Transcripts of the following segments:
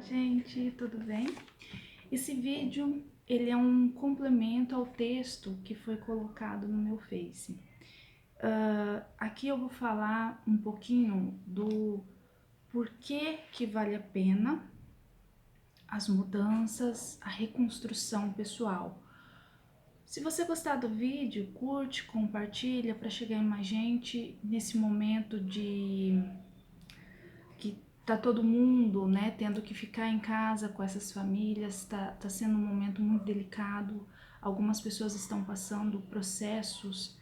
gente, tudo bem? Esse vídeo, ele é um complemento ao texto que foi colocado no meu Face. Aqui eu vou falar um pouquinho do porquê que vale a pena as mudanças, a reconstrução pessoal. Se você gostar do vídeo, curte, compartilha para chegar em mais gente nesse momento de que tá todo mundo, né, tendo que ficar em casa com essas famílias, tá sendo um momento muito delicado. Algumas pessoas estão passando processos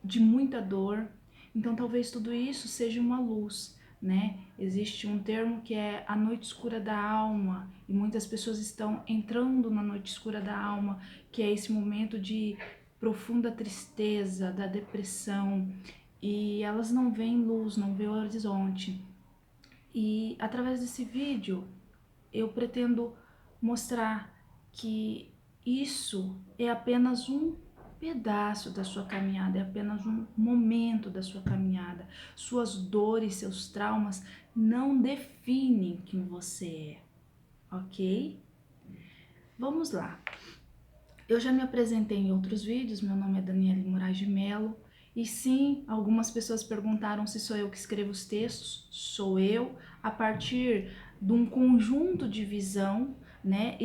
de muita dor, então talvez tudo isso seja uma luz, né? Existe um termo que é a noite escura da alma, e muitas pessoas estão entrando na noite escura da alma, que é esse momento de profunda tristeza, da depressão, e elas não veem luz, não veem o horizonte. E através desse vídeo eu pretendo mostrar que isso é apenas um pedaço da sua caminhada, é apenas um momento da sua caminhada. Suas dores, seus traumas não definem quem você é, ok? Vamos lá. Eu já me apresentei em outros vídeos, meu nome é Daniele Moraes de Mello, e sim, algumas pessoas perguntaram se sou eu que escrevo os textos. Sou eu, a partir de um conjunto de visão, né?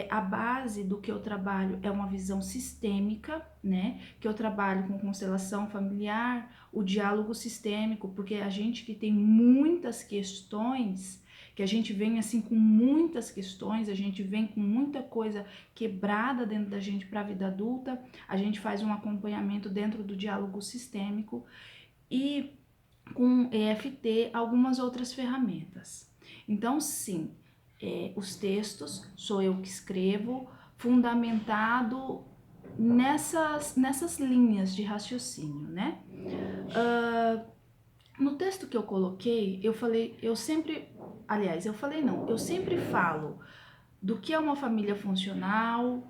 A base do que eu trabalho é uma visão sistêmica, né? Que eu trabalho com constelação familiar, o diálogo sistêmico, porque a gente que tem muitas questões, que a gente vem assim com muitas questões, a gente vem com muita coisa quebrada dentro da gente para a vida adulta, a gente faz um acompanhamento dentro do diálogo sistêmico e com EFT, algumas outras ferramentas. Então, sim, os textos sou eu que escrevo, fundamentado nessas linhas de raciocínio, né? No texto que eu coloquei, eu sempre falo do que é uma família funcional.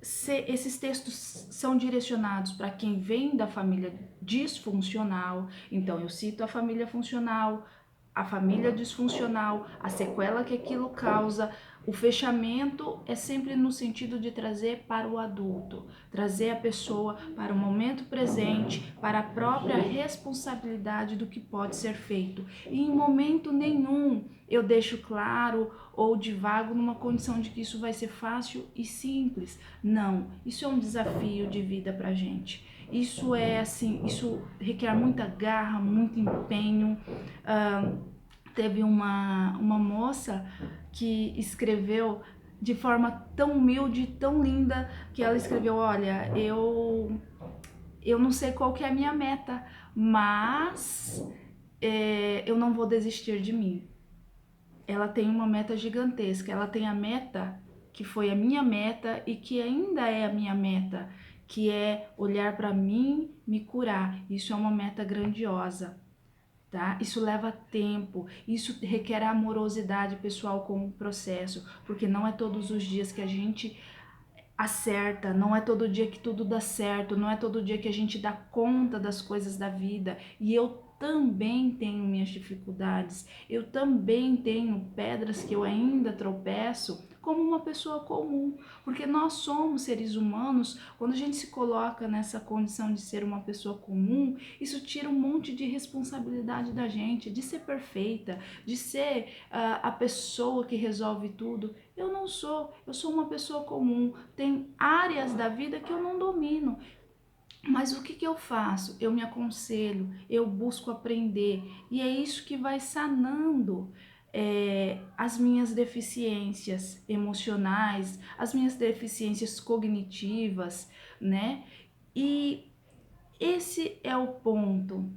Esses textos são direcionados para quem vem da família disfuncional, então eu cito a família funcional, a família disfuncional, a sequela que aquilo causa. O fechamento é sempre no sentido de trazer para o adulto, trazer a pessoa para o momento presente, para a própria responsabilidade do que pode ser feito. E em momento nenhum eu deixo claro ou divago numa condição de que isso vai ser fácil e simples. Não, isso é um desafio de vida pra gente. Isso é assim, isso requer muita garra, muito empenho. Teve uma moça que escreveu de forma tão humilde, tão linda, que ela escreveu: olha, eu não sei qual que é a minha meta, mas eu não vou desistir de mim. Ela tem uma meta gigantesca, ela tem a meta que foi a minha meta e que ainda é a minha meta, que é olhar para mim, me curar. Isso é uma meta grandiosa, tá? Isso leva tempo, isso requer amorosidade pessoal com o processo, porque não é todos os dias que a gente acerta, não é todo dia que tudo dá certo, não é todo dia que a gente dá conta das coisas da vida. E eu também tenho minhas dificuldades, eu também tenho pedras que eu ainda tropeço como uma pessoa comum, porque nós somos seres humanos. Quando a gente se coloca nessa condição de ser uma pessoa comum, isso tira um monte de responsabilidade da gente, de ser perfeita, de ser a pessoa que resolve tudo. Eu não sou, eu sou uma pessoa comum, tem áreas da vida que eu não domino. Mas o que eu faço? Eu me aconselho, eu busco aprender, e é isso que vai sanando as minhas deficiências emocionais, as minhas deficiências cognitivas, né? E esse é o ponto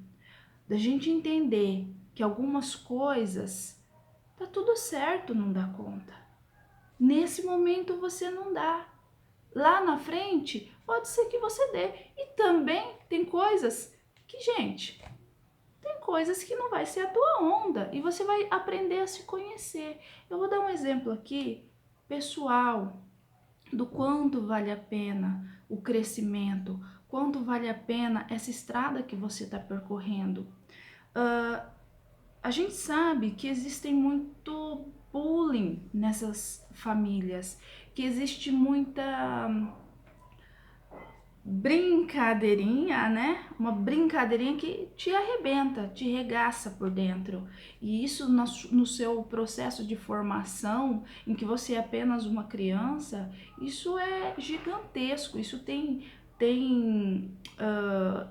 da gente entender que algumas coisas tá tudo certo não dar conta. Nesse momento você não dá. Lá na frente pode ser que você dê. E também tem coisas que, gente, tem coisas que não vai ser a tua onda e você vai aprender a se conhecer. Eu vou dar um exemplo aqui, pessoal, do quanto vale a pena o crescimento, quanto vale a pena essa estrada que você está percorrendo. A gente sabe que existem pulem nessas famílias, que existe muita brincadeirinha, né? Uma brincadeirinha que te arrebenta, te regaça por dentro. E isso no seu processo de formação, em que você é apenas uma criança, isso é gigantesco. Isso tem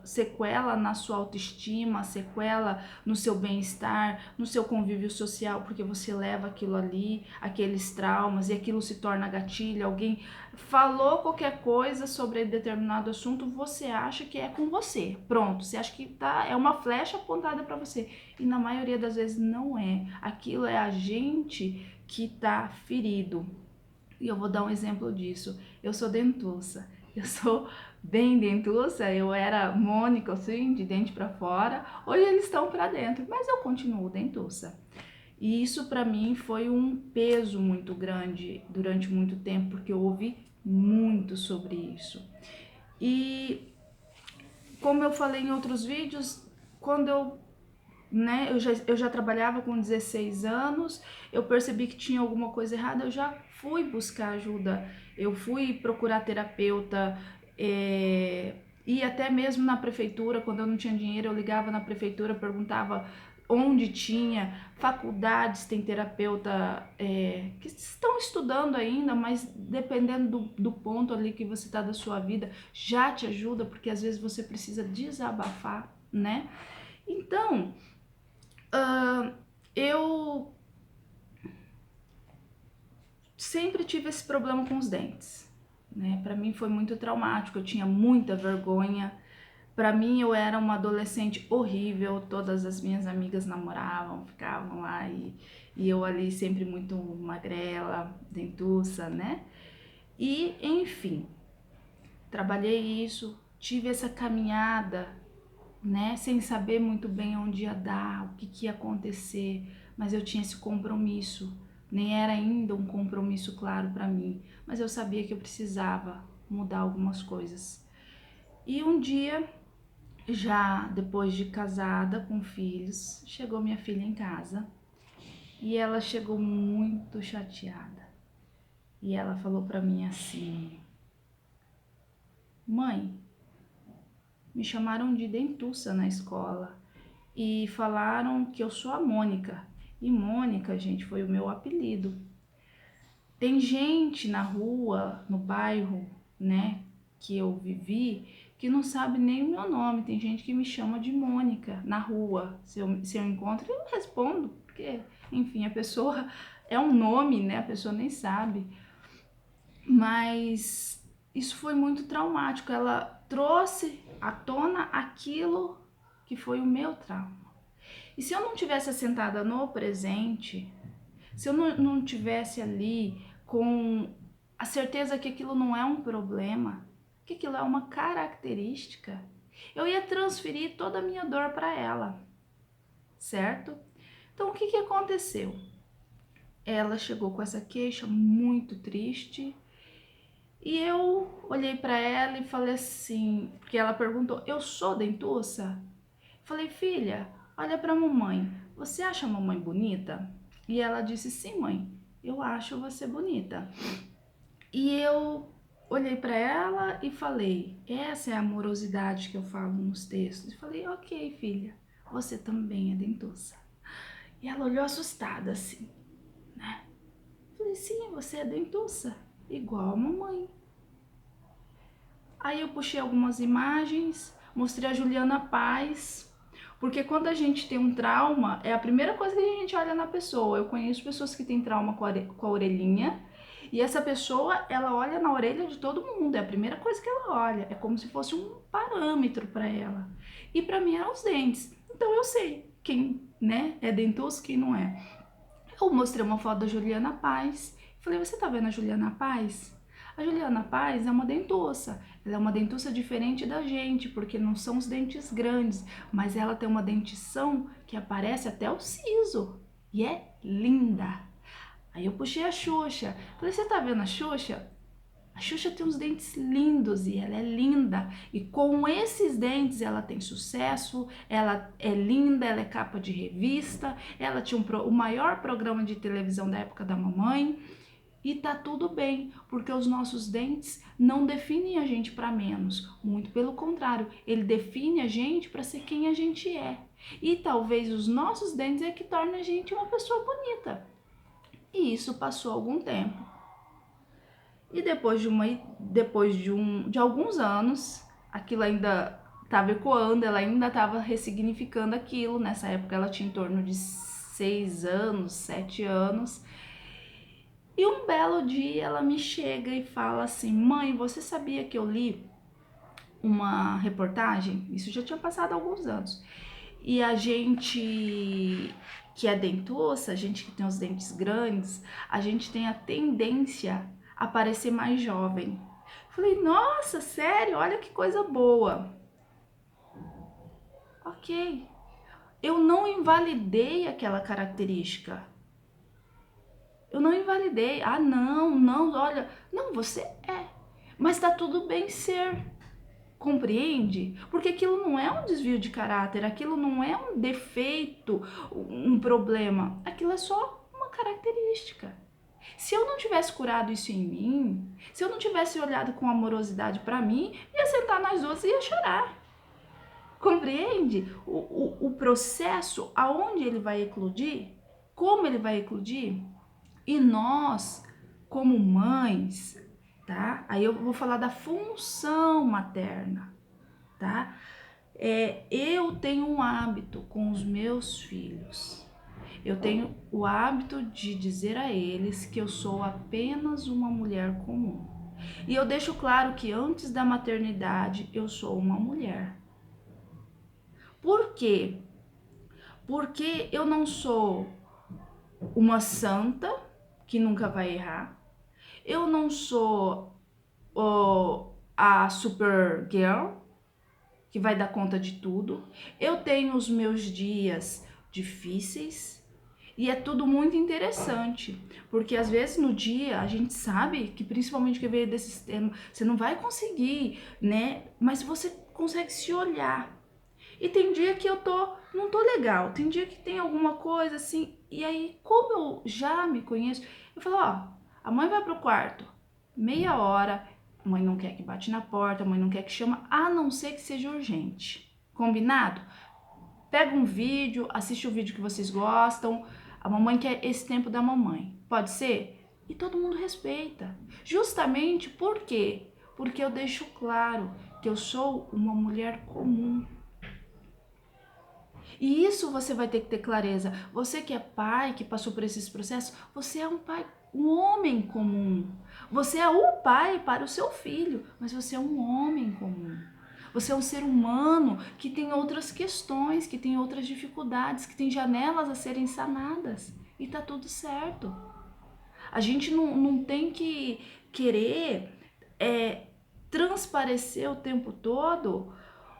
sequela na sua autoestima, sequela no seu bem-estar, no seu convívio social, porque você leva aquilo ali, aqueles traumas, e aquilo se torna gatilho. Alguém falou qualquer coisa sobre determinado assunto, você acha que é com você. Pronto, você acha que é uma flecha apontada para você. E na maioria das vezes não é. Aquilo é a gente que tá ferido. E eu vou dar um exemplo disso. Eu sou dentuça. Eu sou bem dentuça, eu era Mônica, assim, de dente para fora. Hoje eles estão para dentro, mas eu continuo dentuça. E isso para mim foi um peso muito grande durante muito tempo, porque eu ouvi muito sobre isso. E como eu falei em outros vídeos, quando eu já trabalhava com 16 anos, eu percebi que tinha alguma coisa errada, eu já fui buscar ajuda, eu fui procurar terapeuta, e até mesmo na prefeitura, quando eu não tinha dinheiro, eu ligava na prefeitura, perguntava onde tinha. Faculdades tem terapeuta que estão estudando ainda, mas dependendo do ponto ali que você está da sua vida, já te ajuda, porque às vezes você precisa desabafar, né? Então, eu sempre tive esse problema com os dentes, né? Para mim foi muito traumático, eu tinha muita vergonha. Para mim eu era uma adolescente horrível, todas as minhas amigas namoravam, ficavam lá e eu ali sempre muito magrela, dentuça, né? E enfim, trabalhei isso, tive essa caminhada, né? Sem saber muito bem onde ia dar, o que ia acontecer, mas eu tinha esse compromisso. Nem era ainda um compromisso claro para mim, mas eu sabia que eu precisava mudar algumas coisas. E um dia, já depois de casada, com filhos, chegou minha filha em casa e ela chegou muito chateada. E ela falou para mim assim: mãe, me chamaram de dentuça na escola e falaram que eu sou a Mônica. E Mônica, gente, foi o meu apelido. Tem gente na rua, no bairro, né, que eu vivi, que não sabe nem o meu nome. Tem gente que me chama de Mônica na rua. Se eu encontro, eu respondo, porque, enfim, a pessoa é um nome, né, a pessoa nem sabe. Mas isso foi muito traumático. Ela trouxe à tona aquilo que foi o meu trauma. E se eu não tivesse assentada no presente, se eu não tivesse ali com a certeza que aquilo não é um problema, que aquilo é uma característica, eu ia transferir toda a minha dor para ela, certo? Então o que aconteceu? Ela chegou com essa queixa muito triste e eu olhei para ela e falei assim, porque ela perguntou: eu sou dentuça? Falei: filha, olha para a mamãe, você acha a mamãe bonita? E ela disse: sim, mãe, eu acho você bonita. E eu olhei para ela e falei: essa é a amorosidade que eu falo nos textos. E falei: ok, filha, você também é dentuça. E ela olhou assustada assim, né? Falei: sim, você é dentuça, igual a mamãe. Aí eu puxei algumas imagens, mostrei a Juliana Paz, porque quando a gente tem um trauma, é a primeira coisa que a gente olha na pessoa. Eu conheço pessoas que têm trauma com a orelhinha, e essa pessoa, ela olha na orelha de todo mundo, é a primeira coisa que ela olha, é como se fosse um parâmetro para ela. E para mim eram os dentes. Então eu sei quem, né, é dentuço, quem não é. Eu mostrei uma foto da Juliana Paz, falei: você tá vendo a Juliana Paz? A Juliana Paz é uma dentuça, ela é uma dentuça diferente da gente, porque não são os dentes grandes, mas ela tem uma dentição que aparece até o siso, e é linda. Aí eu puxei a Xuxa, falei: você tá vendo a Xuxa? A Xuxa tem uns dentes lindos e ela é linda. E com esses dentes ela tem sucesso, ela é linda, ela é capa de revista, ela tinha o maior programa de televisão da época da mamãe. E tá tudo bem, porque os nossos dentes não definem a gente para menos. Muito pelo contrário, ele define a gente para ser quem a gente é. E talvez os nossos dentes é que tornam a gente uma pessoa bonita. E isso passou algum tempo. E de alguns anos, aquilo ainda estava ecoando, ela ainda estava ressignificando aquilo. Nessa época ela tinha em torno de 6 anos, 7 anos. E um belo dia ela me chega e fala assim: mãe, você sabia que eu li uma reportagem? Isso já tinha passado alguns anos. E a gente que é dentuça, a gente que tem os dentes grandes, a gente tem a tendência a parecer mais jovem. Falei, nossa, sério? Olha que coisa boa. Ok. Eu não invalidei aquela característica. Eu não invalidei. Ah, não, olha. Não, você é. Mas tá tudo bem ser. Compreende? Porque aquilo não é um desvio de caráter, aquilo não é um defeito, um problema. Aquilo é só uma característica. Se eu não tivesse curado isso em mim, se eu não tivesse olhado com amorosidade para mim, ia sentar nas duas e ia chorar. Compreende? O processo, aonde ele vai eclodir, como ele vai eclodir. E nós, como mães, tá? Aí eu vou falar da função materna, tá? Eu tenho um hábito com os meus filhos. Eu tenho o hábito de dizer a eles que eu sou apenas uma mulher comum. E eu deixo claro que antes da maternidade eu sou uma mulher. Por quê? Porque eu não sou uma santa que nunca vai errar. Eu não sou a Supergirl que vai dar conta de tudo. Eu tenho os meus dias difíceis e é tudo muito interessante, porque às vezes no dia a gente sabe que, principalmente que veio desse sistema, você não vai conseguir, né? Mas você consegue se olhar. E tem dia que não tô legal, tem dia que tem alguma coisa assim, e aí, como eu já me conheço, eu falo, ó, a mãe vai pro quarto, meia hora, a mãe não quer que bate na porta, a mãe não quer que chama, a não ser que seja urgente. Combinado? Pega um vídeo, assiste o vídeo que vocês gostam, a mamãe quer esse tempo da mamãe. Pode ser? E todo mundo respeita. Justamente por quê? Porque eu deixo claro que eu sou uma mulher comum. E isso você vai ter que ter clareza. Você que é pai, que passou por esses processos, você é um pai, um homem comum. Você é o pai para o seu filho, mas você é um homem comum. Você é um ser humano que tem outras questões, que tem outras dificuldades, que tem janelas a serem sanadas. E tá tudo certo. A gente não tem que querer transparecer o tempo todo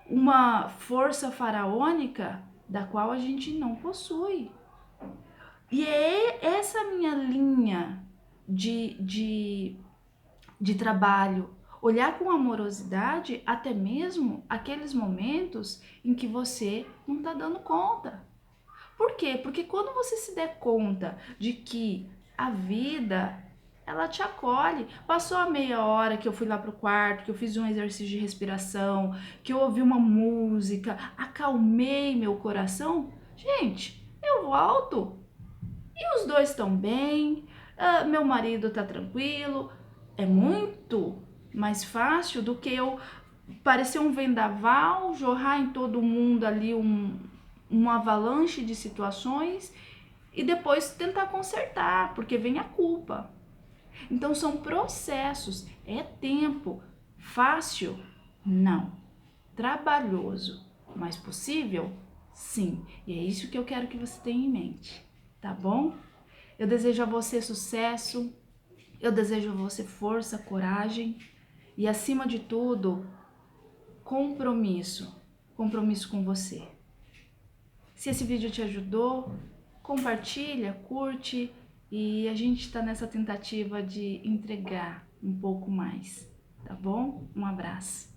uma força faraônica da qual a gente não possui. E é essa minha linha de trabalho. Olhar com amorosidade até mesmo aqueles momentos em que você não está dando conta. Por quê? Porque quando você se der conta de que a vida, ela te acolhe. Passou a meia hora que eu fui lá pro quarto, que eu fiz um exercício de respiração, que eu ouvi uma música, acalmei meu coração. Gente, eu volto e os dois estão bem, meu marido tá tranquilo. É muito mais fácil do que eu parecer um vendaval, jorrar em todo mundo ali uma avalanche de situações e depois tentar consertar, porque vem a culpa. Então são processos, é tempo. Fácil? Não. Trabalhoso, mas possível? Sim. E é isso que eu quero que você tenha em mente, tá bom? Eu desejo a você sucesso, eu desejo a você força, coragem e, acima de tudo, compromisso. Compromisso com você. Se esse vídeo te ajudou, compartilha, curte e a gente está nessa tentativa de entregar um pouco mais, tá bom? Um abraço.